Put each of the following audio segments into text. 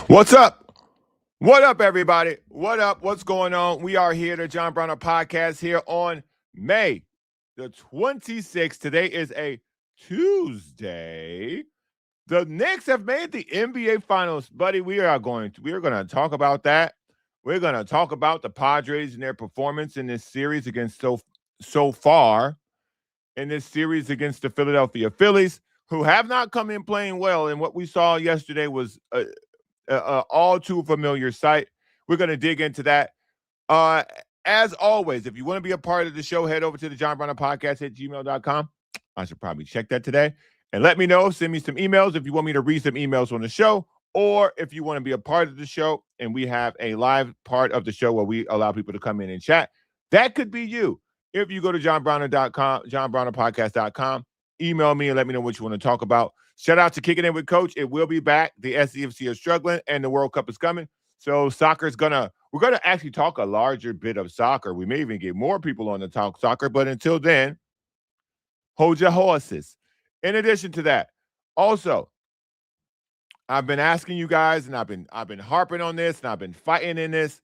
What's up? What up, everybody? What up? What's going on? We are here, the John Browner Podcast, here on May the 26th. Today is a Tuesday. The Knicks have made the NBA Finals, buddy. We are going to talk about that. We're going to talk about the Padres and their performance in this series against so far in this series against the Philadelphia Phillies, who have not come in playing well. And what we saw yesterday was all too familiar sight. We're going to dig into that. As always, if you want to be a part of the show, head over to the John Browner Podcast at gmail.com. I should probably check that today. And let me know. Send me some emails if you want me to read some emails on the show, or if you want to be a part of the show and we have a live part of the show where we allow people to come in and chat. That could be you. If you go to johnbrowner.com, johnbrownerpodcast.com, email me and let me know what you want to talk about. Shout out to Kicking In with Coach. It will be back. The SCFC is struggling and the World Cup is coming. So we're going to actually talk a larger bit of soccer. We may even get more people on to talk soccer, but until then, hold your horses. In addition to that, also, I've been asking you guys, and I've been harping on this, and I've been fighting in this,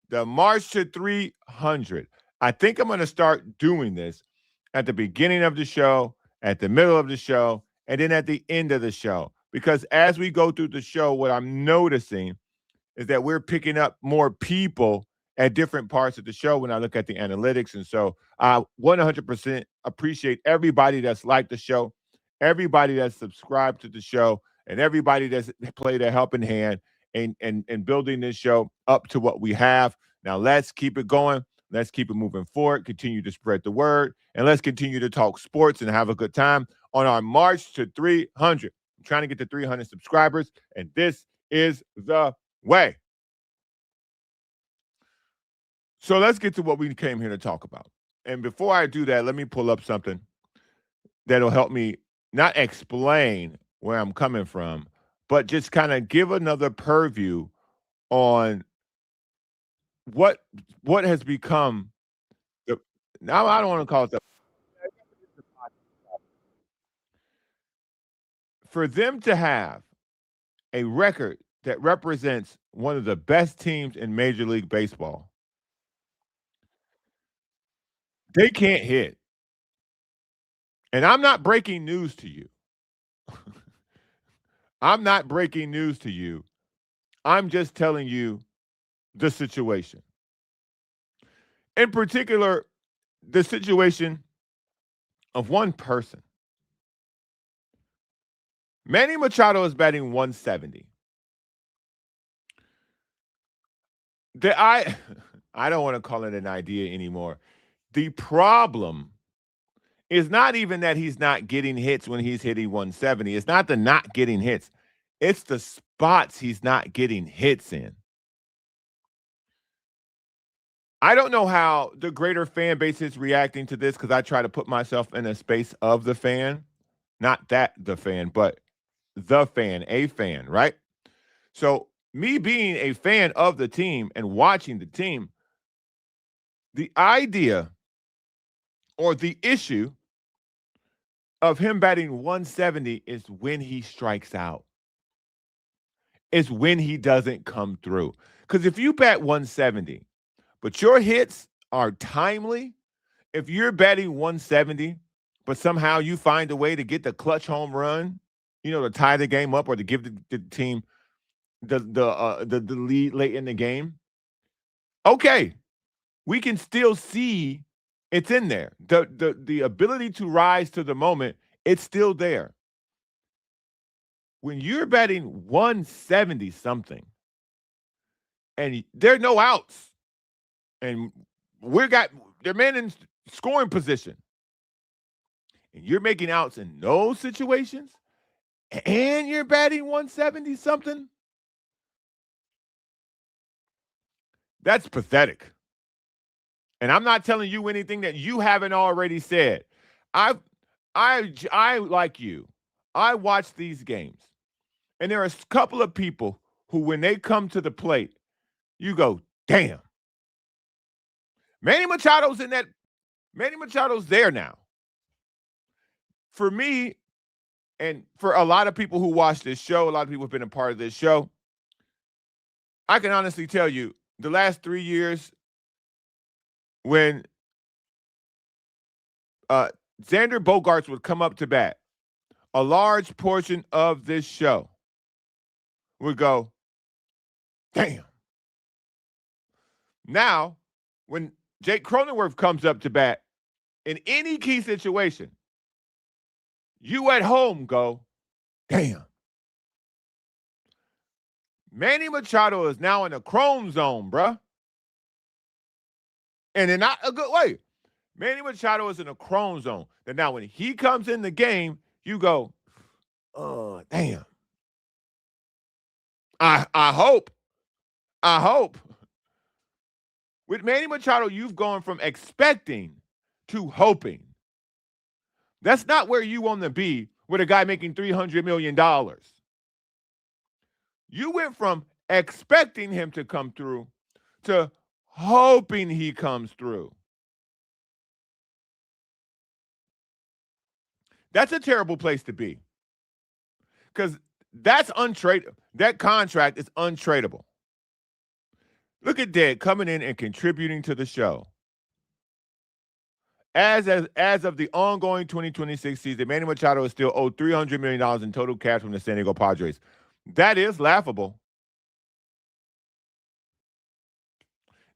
the March to 300. I think I'm going to start doing this at the beginning of the show, at the middle of the show, and then at the end of the show. Because as we go through the show, what I'm noticing is that we're picking up more people at different parts of the show when I look at the analytics. And so I 100% appreciate everybody that's liked the show, everybody that's subscribed to the show, and everybody that's played a helping hand in building this show up to what we have. Now let's keep it going. Let's keep it moving forward, continue to spread the word, and let's continue to talk sports and have a good time on our March to 300. I'm trying to get to 300 subscribers, and this is the way. So let's get to what we came here to talk about. And before I do that, let me pull up something that'll help me not explain where I'm coming from, but just kind of give another purview on what has become the, now I don't want to call it the, for them to have a record that represents one of the best teams in Major League Baseball. They can't hit. And I'm not breaking news to you. I'm not breaking news to you. I'm just telling you the situation. In particular, the situation of one person. Manny Machado is batting 170. I don't want to call it an idea anymore. The problem is not even that he's not getting hits when he's hitting 170. It's not the not getting hits. It's the spots he's not getting hits in. I don't know how the greater fan base is reacting to this because I try to put myself in a space of the fan. Not that the fan, but the fan, a fan, right? So me being a fan of the team and watching the team, the idea or the issue of him batting 170 is when he strikes out. It's when he doesn't come through. Because if you bat 170, but your hits are timely, if you're batting 170, but somehow you find a way to get the clutch home run, to tie the game up or to give the team the lead late in the game, okay, we can still see it's in there. The ability to rise to the moment, it's still there. When you're batting 170 something and there are no outs and they're men in scoring position, and you're making outs in those situations, and you're batting 170 something, that's pathetic. And I'm not telling you anything that you haven't already said. I like you. I watch these games, and there are a couple of people who, when they come to the plate, you go, damn. Manny Machado's in that. Manny Machado's there now. For me, and for a lot of people who watch this show, a lot of people have been a part of this show, I can honestly tell you the last 3 years when Xander Bogaerts would come up to bat, a large portion of this show would go, damn. Now, when Jake Cronenworth comes up to bat in any key situation, you at home go, damn. Manny Machado is now in a chrome zone, bruh. And in not a good way. Manny Machado is in a chrome zone. That now when he comes in the game, you go, oh, damn. I hope. With Manny Machado, you've gone from expecting to hoping. That's not where you want to be with a guy making $300 million. You went from expecting him to come through to hoping he comes through. That's a terrible place to be. Because that's untradeable. That contract is untradeable. Look at Dad coming in and contributing to the show. As of the ongoing 2026 season, Manny Machado is still owed $300 million in total cash from the San Diego Padres. That is laughable.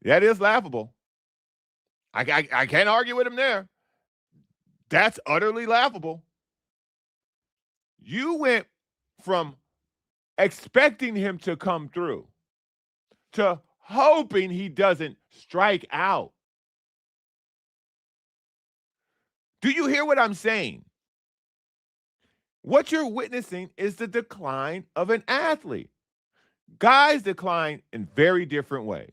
That is laughable. I can't argue with him there. That's utterly laughable. You went from expecting him to come through to hoping he doesn't strike out. Do you hear what I'm saying? What you're witnessing is the decline of an athlete. Guys decline in very different ways.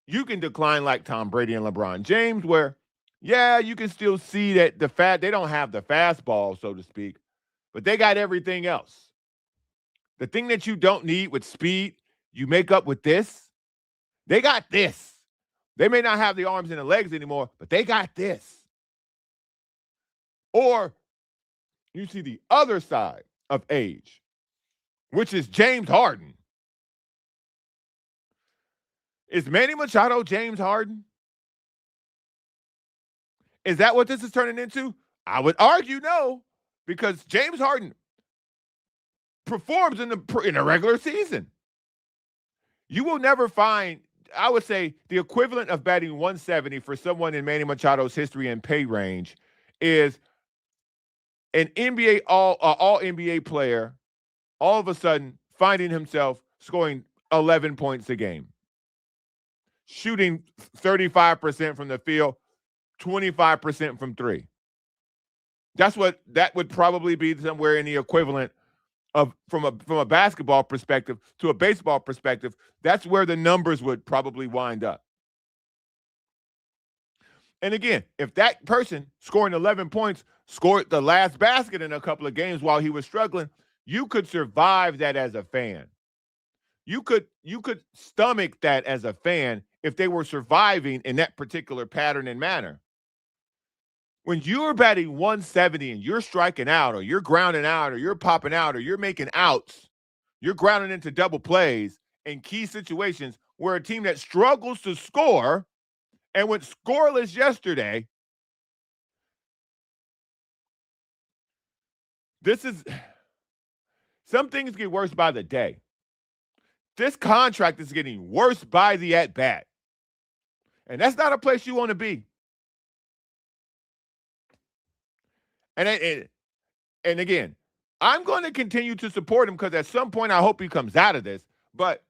You can decline like Tom Brady and LeBron James, where, yeah, you can still see that they don't have the fastball, so to speak, but they got everything else. The thing that you don't need with speed, you make up with this. They got this. They may not have the arms and the legs anymore, but they got this. Or you see the other side of age, which is James Harden. Is Manny Machado James Harden? Is that what this is turning into? I would argue no, because James Harden performs in the regular season. You will never find, I would say, the equivalent of batting 170 for someone in Manny Machado's history and pay range is an NBA all NBA player all of a sudden finding himself scoring 11 points a game, shooting 35% from the field, 25% from three. That would probably be somewhere in the equivalent of from a basketball perspective to a baseball perspective. That's where the numbers would probably wind up. And again, if that person scoring 11 points scored the last basket in a couple of games while he was struggling, you could survive that as a fan. You could stomach that as a fan if they were surviving in that particular pattern and manner. When you're batting 170 and you're striking out or you're grounding out or you're popping out or you're making outs, you're grounding into double plays in key situations where a team that struggles to score and went scoreless yesterday, some things get worse by the day. This contract is getting worse by the at-bat. And that's not a place you want to be. And again, I'm going to continue to support him because at some point I hope he comes out of this. But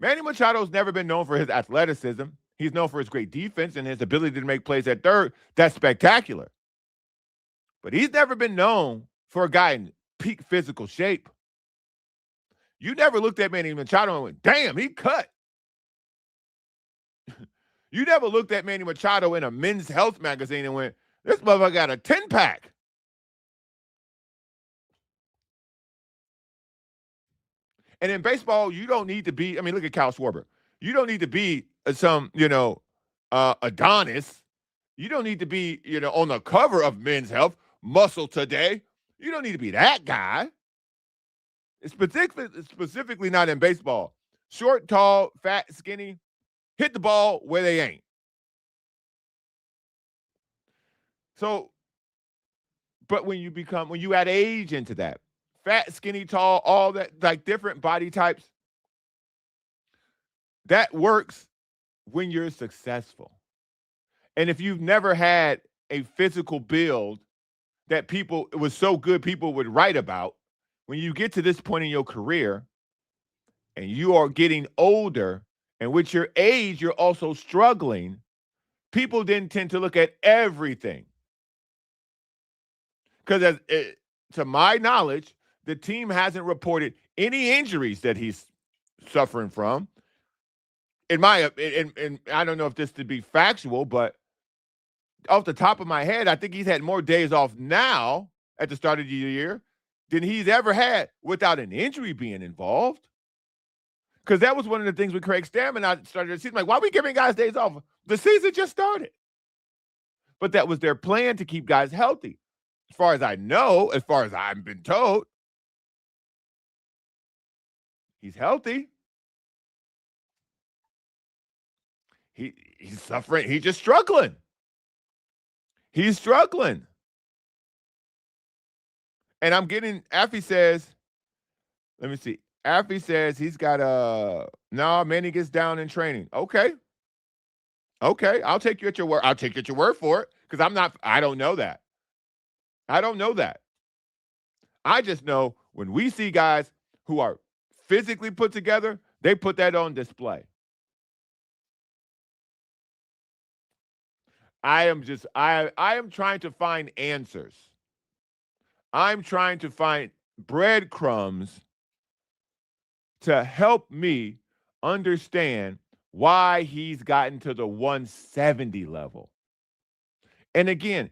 Manny Machado's never been known for his athleticism. He's known for his great defense and his ability to make plays at third. That's spectacular. But he's never been known for a guy in peak physical shape. You never looked at Manny Machado and went, damn, he cut. You never looked at Manny Machado in a Men's Health magazine and went, this motherfucker got a 10-pack. And in baseball, you don't need to be, I mean, look at Kyle Schwarber. You don't need to be some, Adonis. You don't need to be, on the cover of Men's Health, Muscle Today. You don't need to be that guy. It's specifically not in baseball. Short, tall, fat, skinny, hit the ball where they ain't. So, but when you add age into that, fat, skinny, tall, all that, like different body types, that works when you're successful. And if you've never had a physical build that it was so good people would write about, when you get to this point in your career and you are getting older, and with your age, you're also struggling, people then tend to look at everything. Because to my knowledge, the team hasn't reported any injuries that he's suffering from. And I don't know if this to be factual, but off the top of my head, I think he's had more days off now at the start of the year than he's ever had without an injury being involved. Because that was one of the things with Craig Stammen. I started to see, like, why are we giving guys days off? The season just started. But that was their plan, to keep guys healthy. As far as I know, as far as I've been told, he's healthy. He's suffering. He's just struggling. He's struggling. And I'm getting, Affy says, let me see. Affy says he's got Manny gets down in training. Okay. I'll take you at your word. I'll take you at your word for it, because I don't know that. I don't know that. I just know when we see guys who are physically put together, they put that on display. I am trying to find answers. I'm trying to find breadcrumbs to help me understand why he's gotten to the 170 level. And again,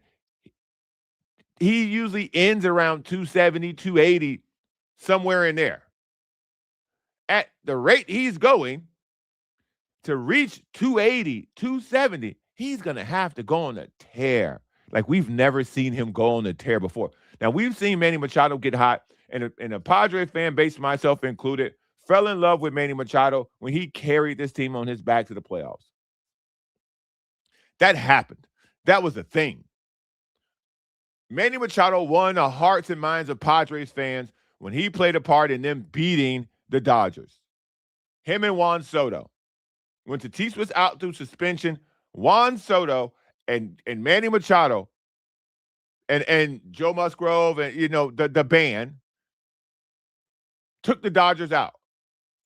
he usually ends around 270, 280, somewhere in there. At the rate he's going, to reach 280, 270, he's going to have to go on a tear. Like we've never seen him go on a tear before. Now, we've seen Manny Machado get hot, and a Padre fan base, myself included, fell in love with Manny Machado when he carried this team on his back to the playoffs. That happened. That was a thing. Manny Machado won the hearts and minds of Padres fans when he played a part in them beating the Dodgers. Him and Juan Soto. When Tatis was out through suspension, Juan Soto and Manny Machado and Joe Musgrove and the band took the Dodgers out.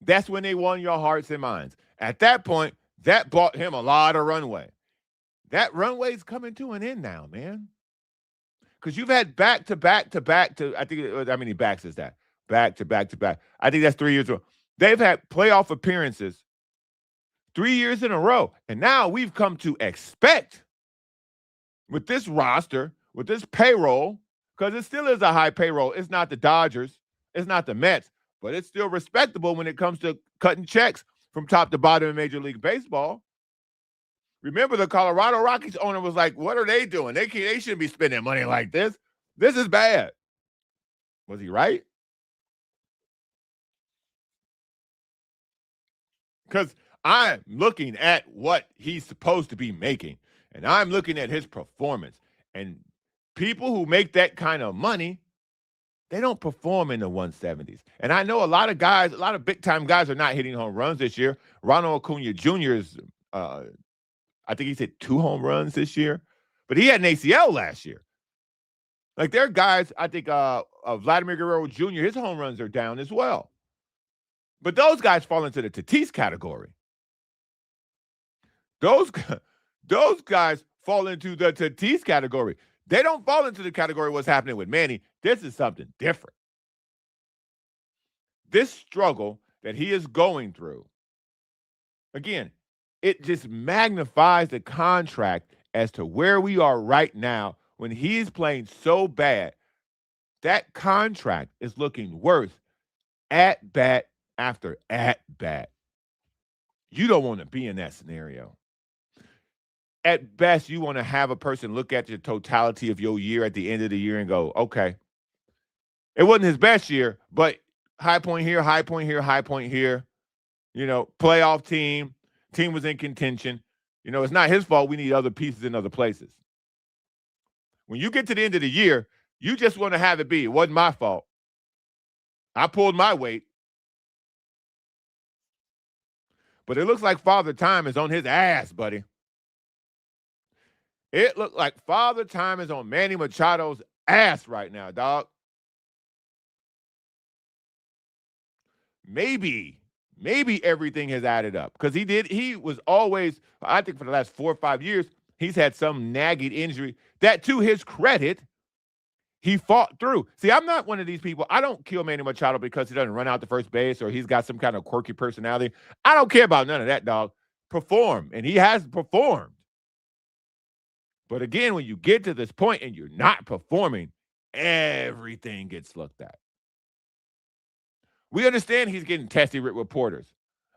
That's when they won your hearts and minds. At that point, that bought him a lot of runway. That runway's coming to an end now, man. Because you've had back to back, I think, how many backs is that? Back to back. I think that's 3 years ago. They've had playoff appearances 3 years in a row. And now we've come to expect, with this roster, with this payroll, because it still is a high payroll. It's not the Dodgers. It's not the Mets. But it's still respectable when it comes to cutting checks from top to bottom in Major League Baseball. Remember, the Colorado Rockies owner was like, what are they doing? They shouldn't be spending money like this. This is bad. Was he right? Because I'm looking at what he's supposed to be making, and I'm looking at his performance. And people who make that kind of money, they don't perform in the 170s. And I know a lot of big-time guys are not hitting home runs this year. Ronald Acuna Jr. is, I think he's hit 2 home runs this year. But he had an ACL last year. Like, there are guys, I think Vladimir Guerrero Jr., his home runs are down as well. But those guys fall into the Tatis category. Those guys fall into the Tatis category. They don't fall into the category of what's happening with Manny. This is something different. This struggle that he is going through, again, it just magnifies the contract as to where we are right now when he's playing so bad. That contract is looking worse at bat after at bat. You don't want to be in that scenario. At best, you want to have a person look at the totality of your year at the end of the year and go, okay, it wasn't his best year, but high point here, high point here, high point here. Playoff team was in contention. It's not his fault. We need other pieces in other places. When you get to the end of the year, you just want to have it be, it wasn't my fault. I pulled my weight. But it looks like Father Time is on his ass, buddy. It looked like Father Time is on Manny Machado's ass right now, dog. Maybe everything has added up. Because he was always, I think for the last 4 or 5 years, he's had some nagging injury that, to his credit, he fought through. See, I'm not one of these people. I don't kill Manny Machado because he doesn't run out to first base or he's got some kind of quirky personality. I don't care about none of that, dog. Perform. And he has performed. But again, when you get to this point and you're not performing, everything gets looked at. We understand he's getting testy with reporters.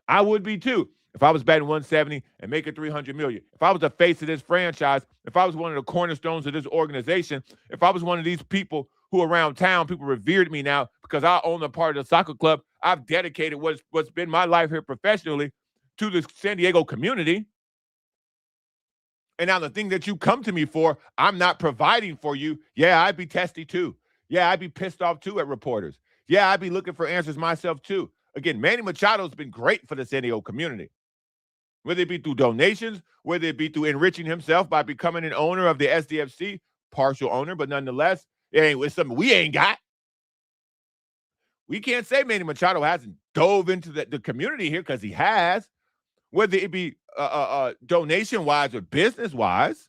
I would be too. If I was batting 170 and making $300 million, if I was the face of this franchise, if I was one of the cornerstones of this organization, if I was one of these people who around town, people revered me now because I own a part of the soccer club, I've dedicated what's been my life here professionally to the San Diego community. And now the thing that you come to me for, I'm not providing for you. Yeah, I'd be testy too. Yeah, I'd be pissed off too at reporters. Yeah, I'd be looking for answers myself too. Again, Manny Machado's been great for the San Diego community. Whether it be through donations, whether it be through enriching himself by becoming an owner of the SDFC, partial owner, but nonetheless, it's something we ain't got. We can't say Manny Machado hasn't dove into the community here because he has, whether it be donation-wise or business-wise.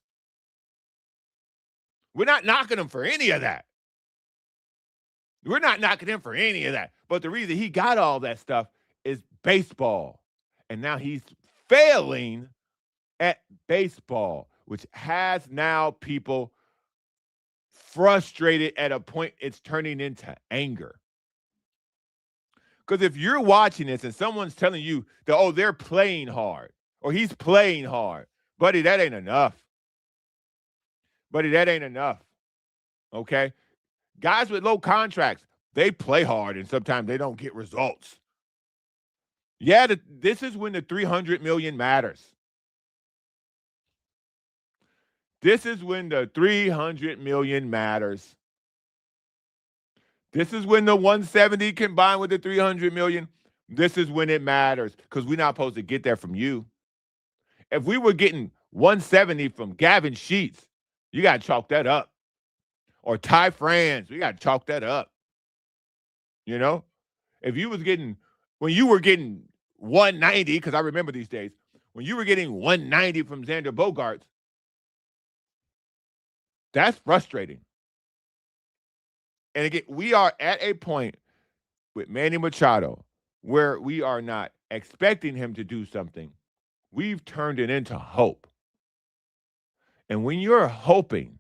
We're not knocking him for any of that. We're not knocking him for any of that. But the reason he got all that stuff is baseball. And now he's failing at baseball, which has now people frustrated at a point it's turning into anger. Because if you're watching this and someone's telling you that, they're playing hard or he's playing hard, buddy, that ain't enough. Buddy, that ain't enough. Okay? Guys with low contracts, they play hard and sometimes they don't get results. Yeah, this is when the $300 million matters. This is when the $300 million matters. This is when the 170 combined with the $300 million, this is when it matters because we're not supposed to get that from you. If we were getting 170 from Gavin Sheets, you got to chalk that up. Or Ty France, we got to chalk that up. If you was getting, when you were getting 190, because I remember these days, when you were getting 190 from Xander Bogaerts, that's frustrating. And again, we are at a point with Manny Machado where we are not expecting him to do something. We've turned it into hope. And when you're hoping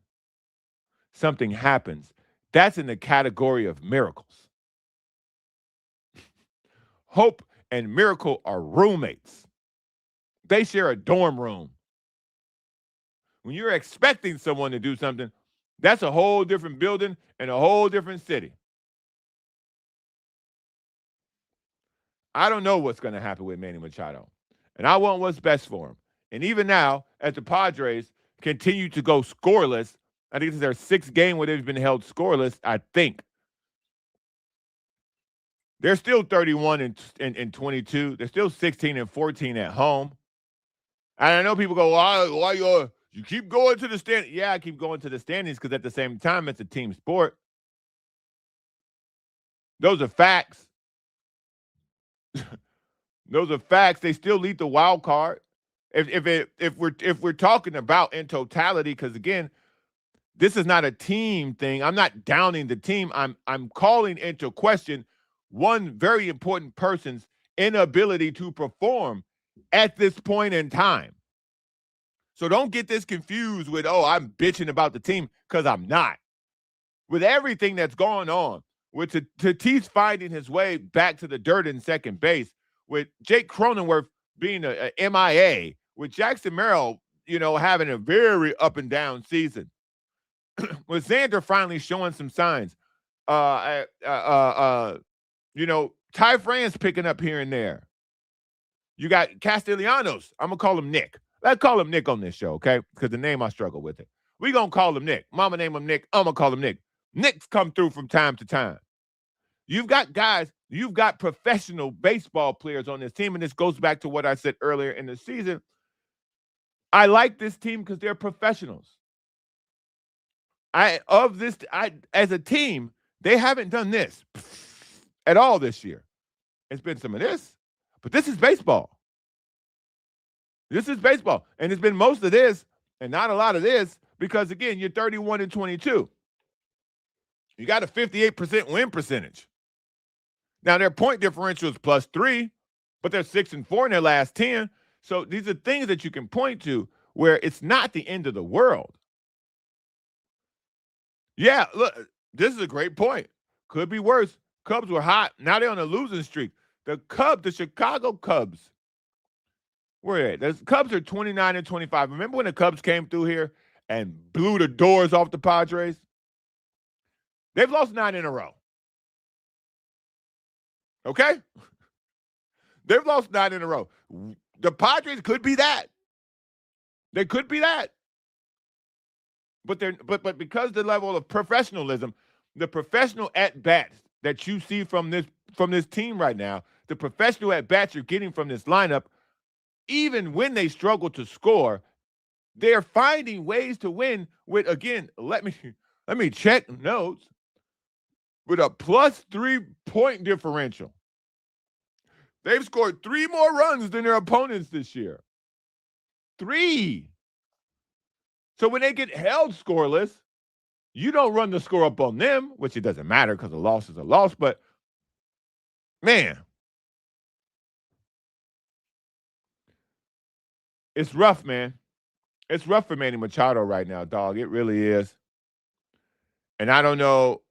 something happens, that's in the category of miracles. Hope and miracle are roommates. They share a dorm room. When you're expecting someone to do something, that's a whole different building and a whole different city. I don't know what's going to happen with Manny Machado, and I want what's best for him. And even now, as the Padres continue to go scoreless, I think this is their 6th game where they've been held scoreless, I think. They're still 31 and 22. They're still 16 and 14 at home. And I know people go, why you keep going to the standings? Yeah, I keep going to the standings because at the same time, it's a team sport. Those are facts. Those are facts. They still lead the wild card. If we're talking about in totality, because again, this is not a team thing. I'm not downing the team. I'm calling into question one very important person's inability to perform at this point in time. So don't get this confused with, oh, I'm bitching about the team, because I'm not. With everything that's going on, with Tatis finding his way back to the dirt in second base, with Jake Cronenworth being a MIA, with Jackson Merrill, having a very up and down season, with Xander finally showing some signs, Ty France picking up here and there. You got Castellanos. I'm gonna call him Nick. Let's call him Nick on this show, okay? Because the name I struggle with it. We gonna call him Nick. Mama name him Nick. I'm gonna call him Nick. Nick's come through from time to time. You've got guys. You've got professional baseball players on this team, and this goes back to what I said earlier in the season. I like this team because they're professionals. As a team, they haven't done this at all this year. It's been some of this, but this is baseball. This is baseball. And it's been most of this and not a lot of this because, again, you're 31-22. You got a 58% win percentage. Now, their point differential is +3, but they're 6-4 in their last 10. So these are things that you can point to where it's not the end of the world. Yeah, look, this is a great point. Could be worse. Cubs were hot. Now they're on a losing streak. The Chicago Cubs, where are they? The Cubs are 29-25. Remember when the Cubs came through here and blew the doors off the Padres? They've lost 9 in a row. Okay? They've lost 9 in a row. The Padres could be that. They could be that. But because the level of professionalism, the professional at-bats that you see from this team right now, the professional at-bats you're getting from this lineup, even when they struggle to score, they're finding ways to win with, again, let me check notes, with a +3 point differential. They've scored 3 more runs than their opponents this year. 3. So when they get held scoreless, you don't run the score up on them, which it doesn't matter because a loss is a loss. But, man, it's rough, man. It's rough for Manny Machado right now, dog. It really is. And I don't know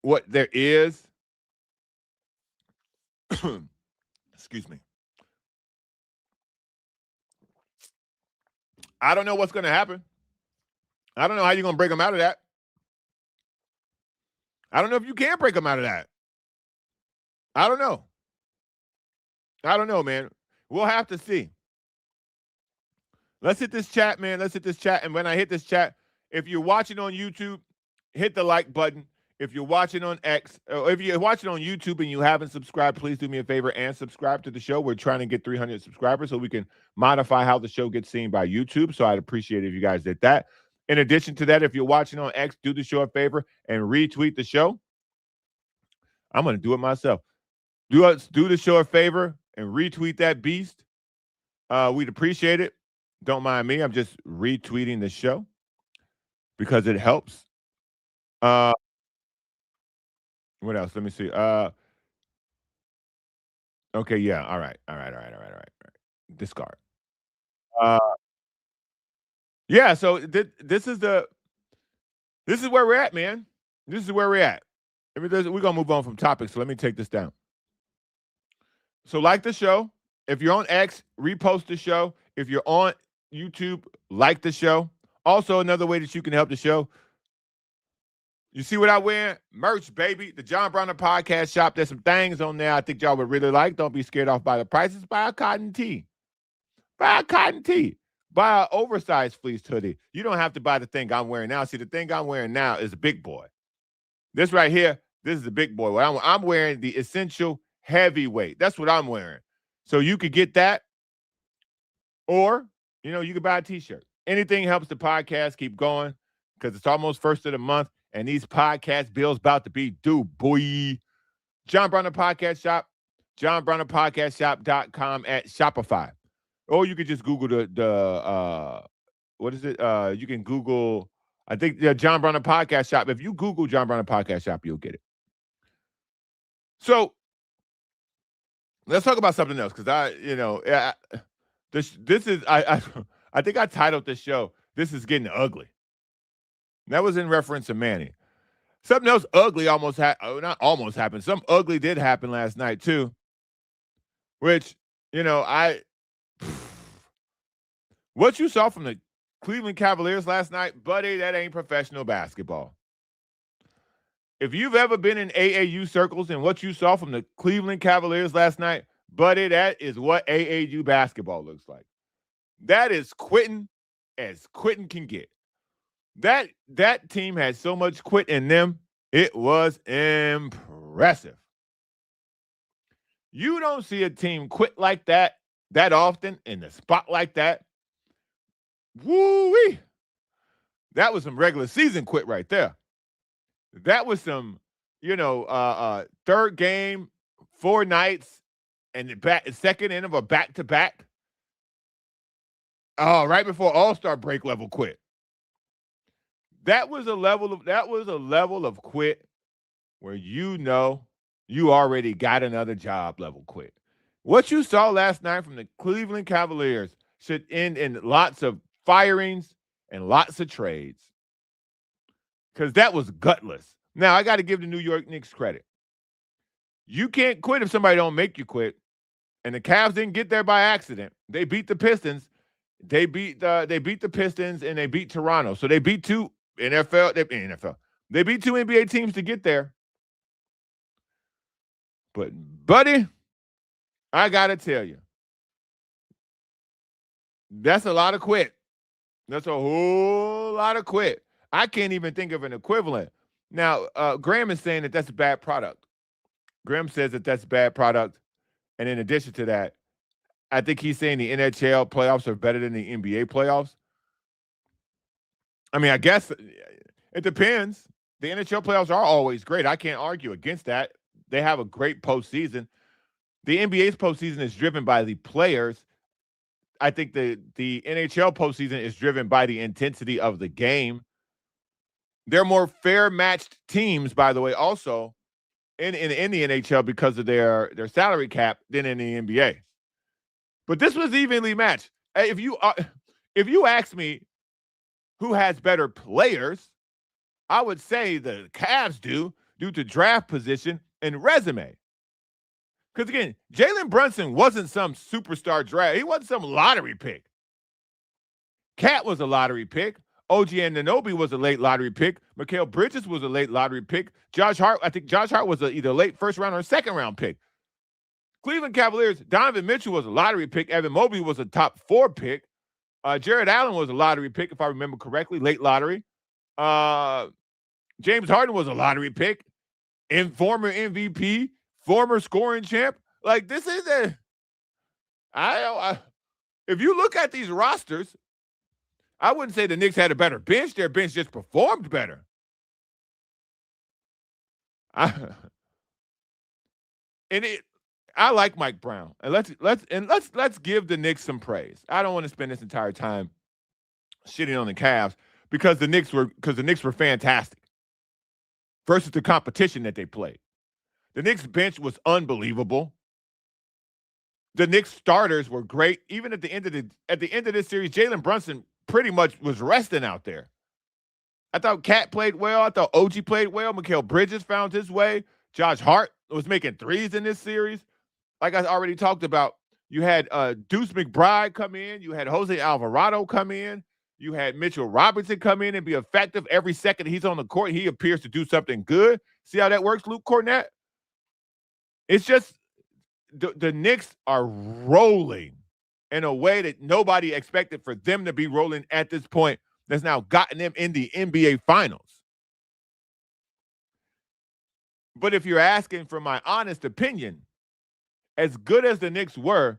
what there is. Excuse me. I don't know what's going to happen. I don't know how you're going to break them out of that. I don't know if you can break them out of that. I don't know. I don't know, man. We'll have to see. Let's hit this chat, man. Let's hit this chat. And when I hit this chat, if you're watching on YouTube, hit the like button. If you're watching on X, or if you're watching on YouTube and you haven't subscribed, please do me a favor and subscribe to the show. We're trying to get 300 subscribers so we can modify how the show gets seen by YouTube. So I'd appreciate it if you guys did that. In addition to that, if you're watching on X, do the show a favor and retweet the show. I'm going to do it myself. Do the show a favor and retweet that beast. We'd appreciate it. Don't mind me. I'm just retweeting the show because it helps. What else? Let me see. Okay, yeah. All right. Discard. Yeah, so this is where we're at, man. This is where we're at. We're gonna move on from topics, so let me take this down. So like the show. If you're on X, repost the show. If you're on YouTube, like the show. Also, another way that you can help the show. You see what I wear? Merch, baby. The John Browner Podcast Shop. There's some things on there I think y'all would really like. Don't be scared off by the prices. Buy a cotton tee. Buy a cotton tee. Buy an oversized fleece hoodie. You don't have to buy the thing I'm wearing now. See, the thing I'm wearing now is a big boy. This right here, this is a big boy. I'm wearing the Essential Heavyweight. That's what I'm wearing. So you could get that. Or, you could buy a T-shirt. Anything helps the podcast keep going because it's almost first of the month. And these podcast bills about to be due, boy. John Browner Podcast Shop, johnbrownerpodcastshop.com at Shopify. Or you could just Google the what is it? You can Google, I think, John Brown Podcast Shop. If you Google John Brown Podcast Shop, you'll get it. So let's talk about something else because this is I think I titled this show "This is Getting Ugly." That was in reference to Manny. Something else ugly not almost happened. Some ugly did happen last night too, which what you saw from the Cleveland Cavaliers last night, buddy, that ain't professional basketball. If you've ever been in AAU circles and what you saw from the Cleveland Cavaliers last night, buddy, that is what AAU basketball looks like. That is quitting as quitting can get. That team had so much quit in them, it was impressive. You don't see a team quit like that often in the spot like that. Woo-wee. That was some regular season quit right there. That was some, third game, 4 nights, and the second end of a back-to-back. Oh, right before All-Star break level quit. That was a level of quit where you already got another job level quit. What you saw last night from the Cleveland Cavaliers should end in lots of firings and lots of trades. Because that was gutless. Now, I got to give the New York Knicks credit. You can't quit if somebody don't make you quit. And the Cavs didn't get there by accident. They beat the Pistons. They beat the Pistons and they beat Toronto. So they beat two NFL. They beat two NBA teams to get there. But, buddy, I got to tell you, that's a lot of quit. That's a whole lot of quit. I can't even think of an equivalent. Now, Graham is saying that that's a bad product. Graham says that that's a bad product. And in addition to that, I think he's saying the NHL playoffs are better than the NBA playoffs. I mean, I guess it depends. The NHL playoffs are always great. I can't argue against that. They have a great postseason. The NBA's postseason is driven by the players. I think the NHL postseason is driven by the intensity of the game. They're more fair matched teams, by the way, also in the NHL because of their salary cap than in the NBA. But this was evenly matched. If you ask me who has better players, I would say the Cavs do due to draft position and resume. Because, again, Jalen Brunson wasn't some superstar draft. He wasn't some lottery pick. Cat was a lottery pick. OG Anunoby was a late lottery pick. Mikal Bridges was a late lottery pick. I think Josh Hart was either late first round or second round pick. Cleveland Cavaliers, Donovan Mitchell was a lottery pick. Evan Mobley was a top 4 pick. Jared Allen was a lottery pick, if I remember correctly, late lottery. James Harden was a lottery pick. And former MVP, former scoring champ. Like, this is if you look at these rosters, I wouldn't say the Knicks had a better bench. Their bench just performed better. I like Mike Brown, and let's give the Knicks some praise. I don't want to spend this entire time shitting on the Cavs because the Knicks were fantastic versus the competition that they played. The Knicks bench was unbelievable. The Knicks starters were great. Even at the end of this series, Jalen Brunson pretty much was resting out there. I thought Cat played well. I thought OG played well. Mikal Bridges found his way. Josh Hart was making threes in this series. Like I already talked about, you had Deuce McBride come in. You had Jose Alvarado come in. You had Mitchell Robinson come in and be effective. Every second he's on the court, he appears to do something good. See how that works, Luke Cornett? It's just the Knicks are rolling in a way that nobody expected for them to be rolling at this point that's now gotten them in the NBA Finals. But if you're asking for my honest opinion, as good as the Knicks were,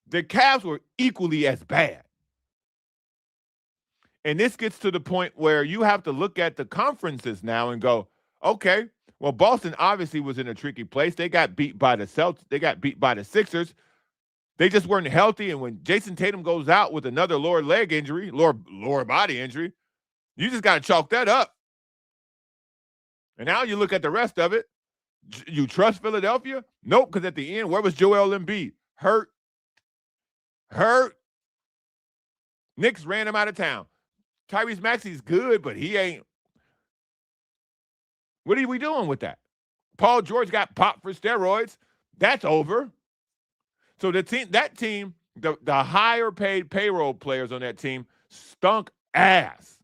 the Cavs were equally as bad. And this gets to the point where you have to look at the conferences now and go, okay, well, Boston obviously was in a tricky place. They got beat by the Celtics. They got beat by the Sixers. They just weren't healthy. And when Jason Tatum goes out with another lower leg injury, lower body injury, you just got to chalk that up. And now you look at the rest of it. You trust Philadelphia? Nope, because at the end, where was Joel Embiid? Hurt. Knicks ran him out of town. Tyrese Maxey's good, but he ain't. What are we doing with that? Paul George got popped for steroids. That's over. So that team, the higher paid payroll players on that team stunk ass.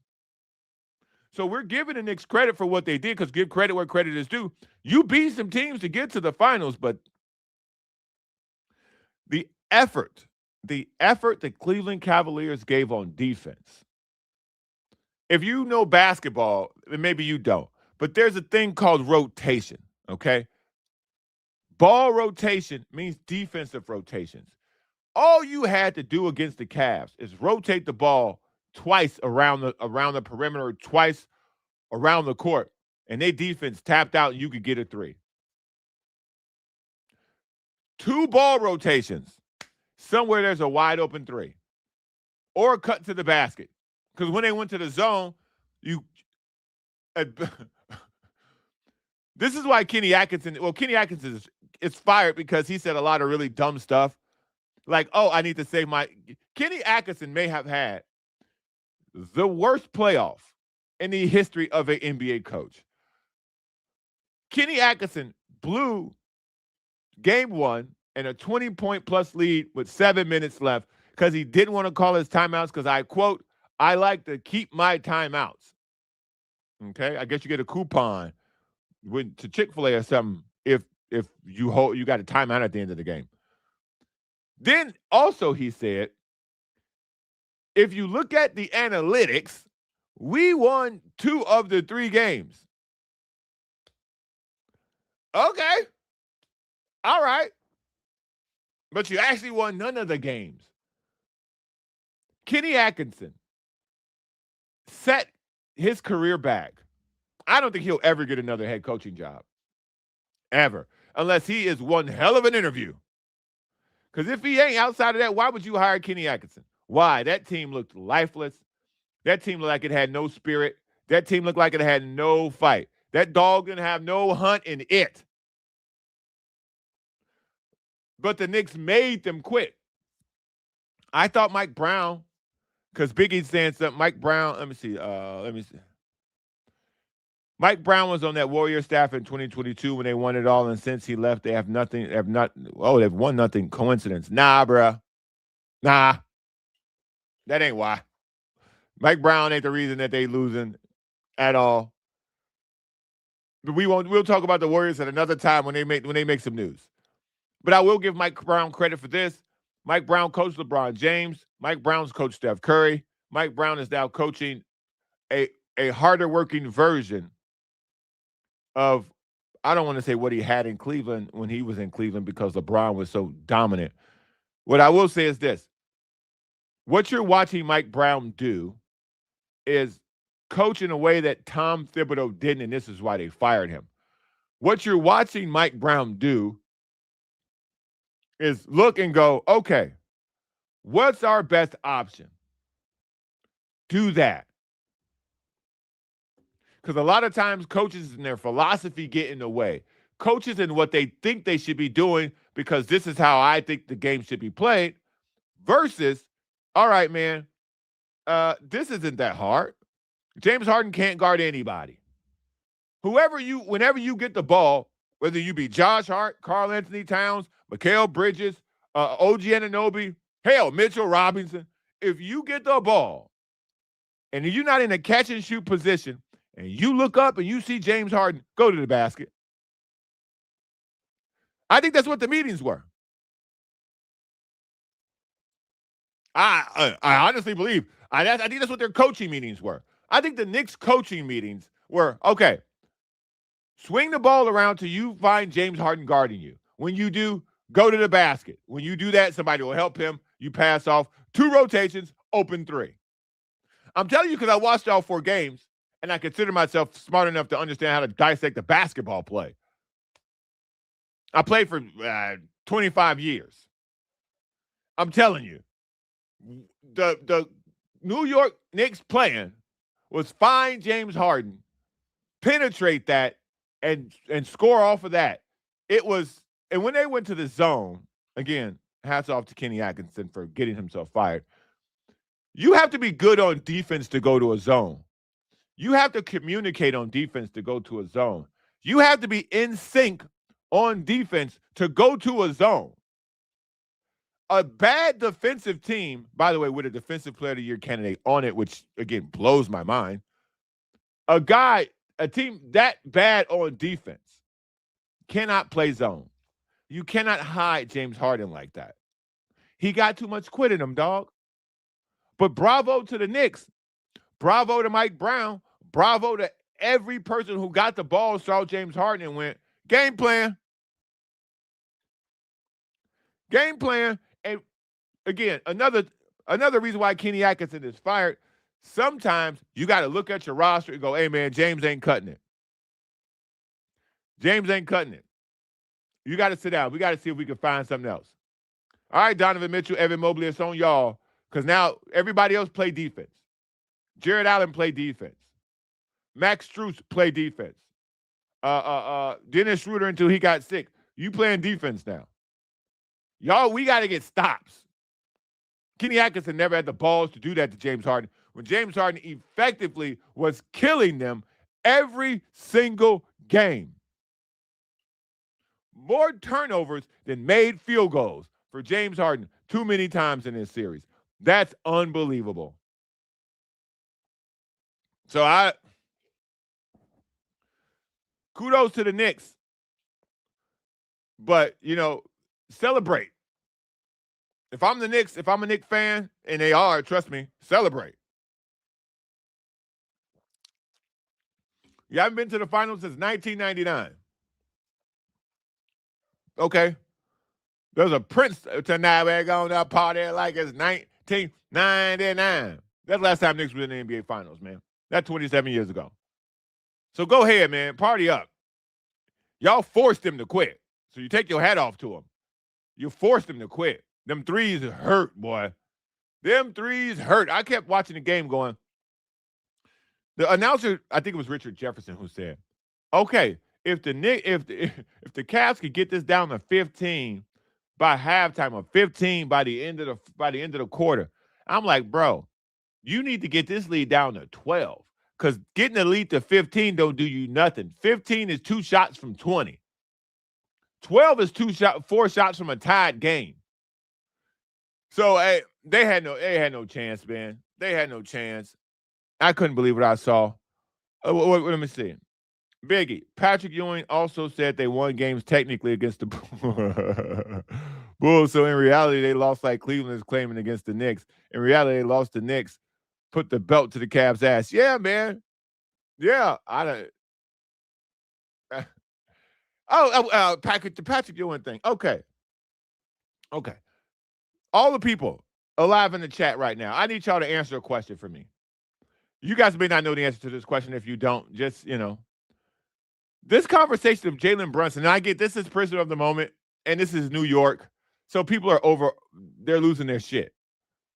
So we're giving the Knicks credit for what they did, because give credit where credit is due. You beat some teams to get to the finals, but the effort the Cleveland Cavaliers gave on defense. If you know basketball, maybe you don't, but there's a thing called rotation, okay? Ball rotation means defensive rotations. All you had to do against the Cavs is rotate the ball twice around the perimeter, twice around the court, and their defense tapped out and you could get a three. 2 ball rotations. Somewhere there's a wide open three. Or a cut to the basket. Because when they went to the zone, this is why Kenny Atkinson is fired, because he said a lot of really dumb stuff. Like, I need to save my... Kenny Atkinson may have had the worst playoff in the history of an NBA coach. Kenny Atkinson blew game 1 and a 20-point plus lead with 7 minutes left because he didn't want to call his timeouts, because I quote, "I like to keep my timeouts." Okay, I guess you get a coupon to Chick-fil-A or something if you got a timeout at the end of the game. Then also he said, if you look at the analytics, we won 2 of the 3 games. Okay. All right. But you actually won none of the games. Kenny Atkinson set his career back. I don't think he'll ever get another head coaching job. Ever. Unless he is one hell of an interview. Because if he ain't, outside of that, why would you hire Kenny Atkinson? Why? That team looked lifeless. That team looked like it had no spirit. That team looked like it had no fight. That dog didn't have no hunt in it. But the Knicks made them quit. I thought Mike Brown, because Biggie's saying something, Mike Brown, let me see. Mike Brown was on that Warrior staff in 2022 when they won it all, and since he left, they've won nothing. Coincidence. Nah, bruh. Nah. That ain't why. Mike Brown ain't the reason that they losing at all. But we'll talk about the Warriors at another time when they make some news. But I will give Mike Brown credit for this. Mike Brown coached LeBron James. Mike Brown's coached Steph Curry. Mike Brown is now coaching a harder working version of, I don't want to say what he had in Cleveland when he was in Cleveland, because LeBron was so dominant. What I will say is this. What you're watching Mike Brown do is coach in a way that Tom Thibodeau didn't, and this is why they fired him. What you're watching Mike Brown do is look and go, okay, what's our best option? Do that. Because a lot of times coaches and their philosophy get in the way. Coaches and what they think they should be doing, because this is how I think the game should be played, versus, all right, man, this isn't that hard. James Harden can't guard anybody. Whenever you get the ball, whether you be Josh Hart, Karl Anthony Towns, Mikal Bridges, OG Anunoby, hell, Mitchell Robinson, if you get the ball and you're not in a catch and shoot position and you look up and you see James Harden, go to the basket. I think that's what the meetings were. I honestly believe. I think that's what their coaching meetings were. I think the Knicks coaching meetings were, okay, swing the ball around till you find James Harden guarding you. When you do, go to the basket. When you do that, somebody will help him. You pass off 2 rotations, open 3. I'm telling you because I watched all 4 games, and I consider myself smart enough to understand how to dissect the basketball play. I played for 25 years. I'm telling you, the New York Knicks plan was find James Harden, penetrate that, and score off of that. It was, and when they went to the zone, again, hats off to Kenny Atkinson for getting himself fired. You have to be good on defense to go to a zone. You have to communicate on defense to go to a zone. You have to be in sync on defense to go to a zone. A bad defensive team, by the way, with a defensive player of the year candidate on it, which again blows my mind. A team that bad on defense cannot play zone. You cannot hide James Harden like that. He got too much quit in him, dog. But bravo to the Knicks. Bravo to Mike Brown. Bravo to every person who got the ball, saw James Harden, and went, game plan. Game plan. And again, another reason why Kenny Atkinson is fired, sometimes you got to look at your roster and go, hey, man, James ain't cutting it. James ain't cutting it. You got to sit down. We got to see if we can find something else. All right, Donovan Mitchell, Evan Mobley, it's on y'all, because now everybody else play defense. Jared Allen play defense. Max Strus play defense. Dennis Schroeder until he got sick. You playing defense now. Y'all, we got to get stops. Kenny Atkinson never had the balls to do that to James Harden when James Harden effectively was killing them every single game. More turnovers than made field goals for James Harden too many times in this series. That's unbelievable. So kudos to the Knicks. But, celebrate. If I'm the Knicks, if I'm a Knicks fan, and they are, trust me, celebrate. You haven't been to the finals since 1999. Okay. There's a Prince tonight. We're going to party like it's 1999. That's the last time Knicks was in the NBA Finals, man. That's 27 years ago. So go ahead, man. Party up. Y'all forced him to quit. So you take your hat off to him. You forced him to quit. Them threes hurt, boy. Them threes hurt. I kept watching the game going. The announcer, I think it was Richard Jefferson, who said, okay, if the Cavs could get this down to 15 by halftime or 15 by the end of the quarter, I'm like, bro, you need to get this lead down to 12. Because getting the lead to 15 don't do you nothing. 15 is 2 shots from 20. 12 is 4 shots from a tied game. So they had no chance, man. They had no chance. I couldn't believe what I saw. Let me see. Biggie, Patrick Ewing also said they won games technically against the Bulls. So in reality, they lost like Cleveland is claiming against the Knicks. In reality, they lost the Knicks, put the belt to the Cavs' ass. Yeah, man. Yeah. The Patrick Ewing thing. Okay. All the people alive in the chat right now, I need y'all to answer a question for me. You guys may not know the answer to this question. If you don't, just, this conversation of Jalen Brunson, and I get this is prisoner of the moment, and this is New York, so people are they're losing their shit.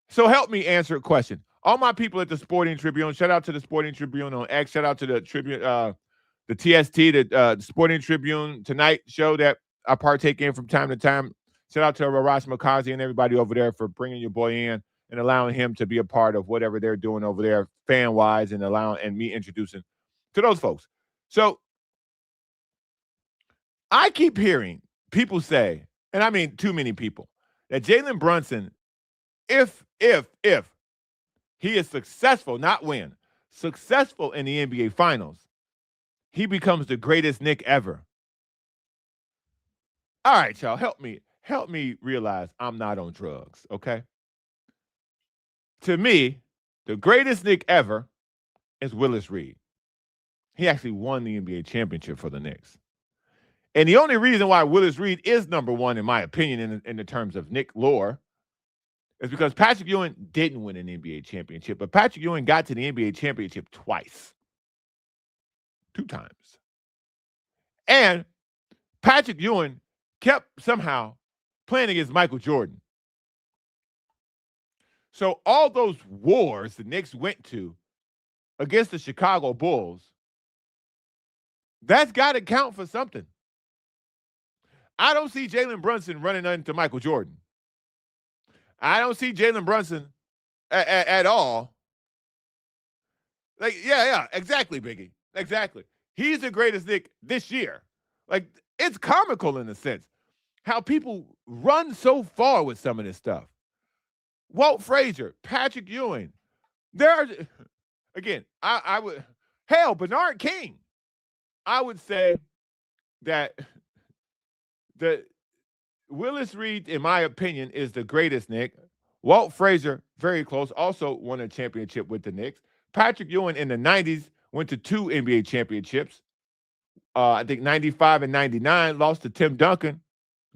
So help me answer a question. All my people at the Sporting Tribune, shout out to the Sporting Tribune on X, shout out to the Tribune, the TST, the Sporting Tribune Tonight show that I partake in from time to time. Shout out to Ross McCausey and everybody over there for bringing your boy in and allowing him to be a part of whatever they're doing over there fan-wise and me introducing to those folks. So I keep hearing people say, and I mean too many people, that Jalen Brunson, if he is successful, not win, successful in the NBA Finals, he becomes the greatest Knick ever. All right, y'all, help me realize I'm not on drugs, okay? To me, the greatest Knick ever is Willis Reed. He actually won the NBA championship for the Knicks. And the only reason why Willis Reed is number one, in my opinion, in the terms of Knick lore, is because Patrick Ewing didn't win an NBA championship, but Patrick Ewing got to the NBA championship twice. 2 times. And Patrick Ewing kept somehow playing against Michael Jordan. So all those wars the Knicks went to against the Chicago Bulls, that's got to count for something. I don't see Jalen Brunson running into Michael Jordan. I don't see Jalen Brunson at all. Like, yeah, exactly, Biggie. Exactly. He's the greatest Knick this year. Like, it's comical in a sense how people run so far with some of this stuff. Walt Frazier, Patrick Ewing. There are, again, I would, hell, Bernard King. I would say that the Willis Reed, in my opinion, is the greatest Knick. Walt Frazier, very close, also won a championship with the Knicks. Patrick Ewing in the 90s went to 2 NBA championships. I think 95 and 99, lost to Tim Duncan,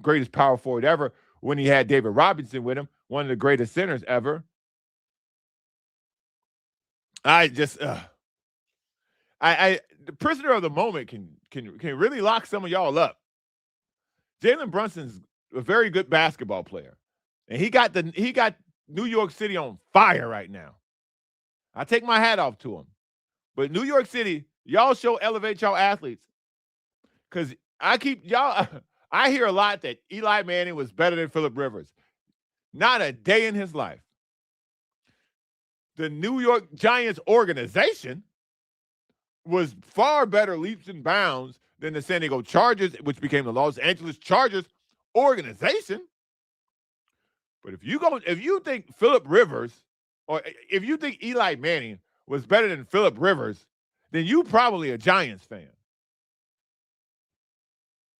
greatest power forward ever, when he had David Robinson with him, one of the greatest centers ever. The prisoner of the moment can really lock some of y'all up. Jalen Brunson's a very good basketball player, and he got New York City on fire right now. I take my hat off to him, but New York City, y'all elevate y'all athletes, because I hear a lot that Eli Manning was better than Phillip Rivers. Not a day in his life. The New York Giants organization was far better leaps and bounds than the San Diego Chargers, which became the Los Angeles Chargers organization. But if you think Phillip Rivers, or if you think Eli Manning was better than Phillip Rivers, then you probably a Giants fan.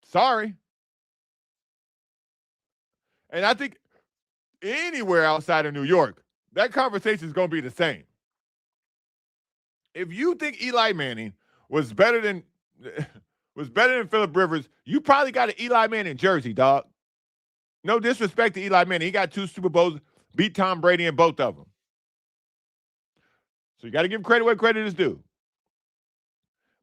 Sorry. And I think anywhere outside of New York, that conversation is going to be the same. If you think Eli Manning was better than Phillip Rivers, you probably got an Eli Manning jersey, dog. No disrespect to Eli Manning. He got 2 Super Bowls, beat Tom Brady in both of them. So you got to give credit where credit is due.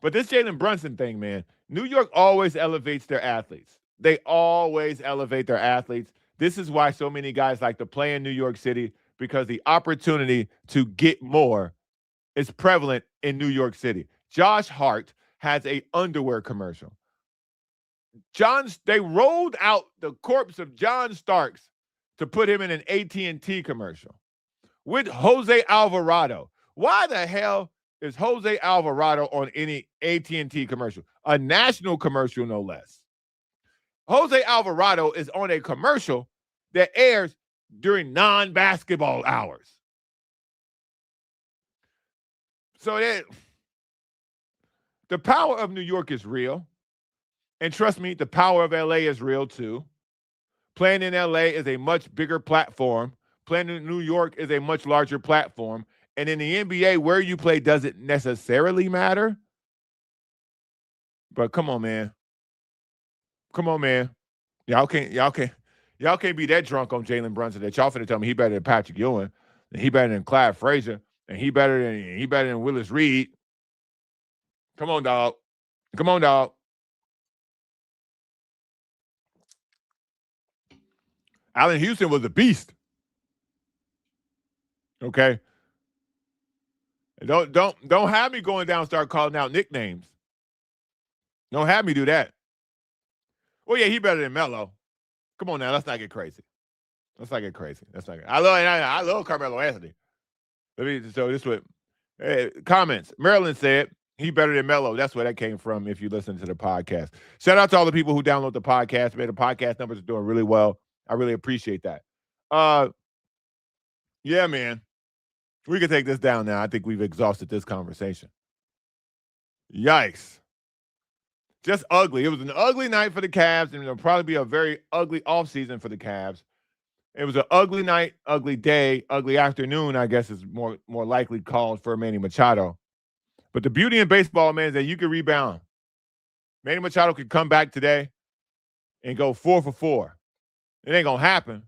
But this Jalen Brunson thing, man, New York always elevates their athletes. They always elevate their athletes. This is why so many guys like to play in New York City, because the opportunity to get more is prevalent in New York City. Josh Hart has a underwear commercial. They rolled out the corpse of John Starks to put him in an AT&T commercial with Jose Alvarado. Why the hell is Jose Alvarado on any AT&T commercial? A national commercial, no less. Jose Alvarado is on a commercial that airs during non-basketball hours. So the power of New York is real. And trust me, the power of LA is real too. Playing in LA is a much bigger platform. Playing in New York is a much larger platform. And in the NBA, where you play doesn't necessarily matter. But come on, man. Come on, man. Y'all can't be that drunk on Jalen Brunson that y'all finna tell me he better than Patrick Ewing, and he better than Clyde Frazier, and he better than Willis Reed. Come on, dog. Come on, dog. Allen Houston was a beast. Okay. Don't have me going down and start calling out nicknames. Don't have me do that. Well, yeah, he better than Melo. Come on now, let's not get crazy. Let's not get crazy. I love Carmelo Anthony. So this what comments. Maryland said he better than Melo. That's where that came from. If you listen to the podcast, shout out to all the people who download the podcast. Man, the podcast numbers are doing really well. I really appreciate that. Yeah, man. We can take this down now. I think we've exhausted this conversation. Yikes. Just ugly. It was an ugly night for the Cavs, and it'll probably be a very ugly offseason for the Cavs. It was an ugly night, ugly day, ugly afternoon, I guess is more likely called for Manny Machado. But the beauty in baseball, man, is that you can rebound. Manny Machado could come back today and go 4 for 4. It ain't going to happen,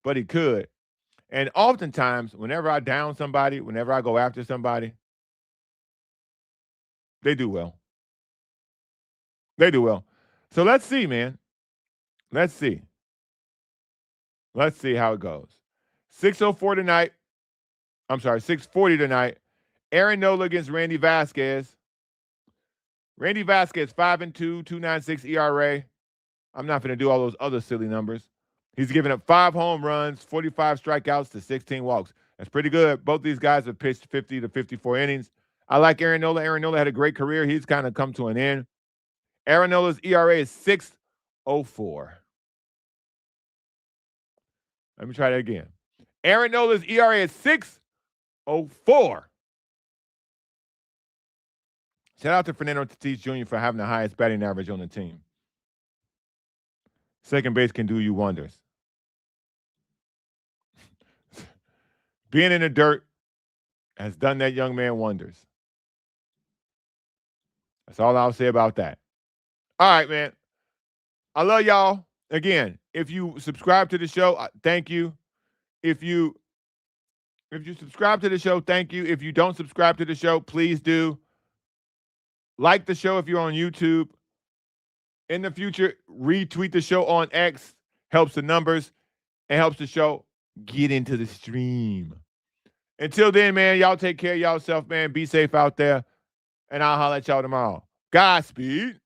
but he could. And oftentimes, whenever I down somebody, whenever I go after somebody, they do well. They do well. So let's see, man. Let's see. Let's see how it goes. 6:04 tonight. I'm sorry, 640 tonight. Aaron Nola against Randy Vasquez. Randy Vasquez, 5-2, 2.96 ERA. I'm not going to do all those other silly numbers. He's given up 5 home runs, 45 strikeouts to 16 walks. That's pretty good. Both these guys have pitched 50 to 54 innings. I like Aaron Nola. Aaron Nola had a great career. He's kind of come to an end. Aaron Nola's ERA is 6.04. Let me try that again. Aaron Nola's ERA is 6.04. Shout out to Fernando Tatis Jr. for having the highest batting average on the team. Second base can do you wonders. Being in the dirt has done that young man wonders. That's all I'll say about that. All right, man. I love y'all. Again, if you subscribe to the show, thank you. If you subscribe to the show, thank you. If you don't subscribe to the show, please do. Like the show if you're on YouTube. In the future, retweet the show on X. Helps the numbers and helps the show get into the stream. Until then, man, y'all take care of yourself, man. Be safe out there. And I'll holler at y'all tomorrow. Godspeed.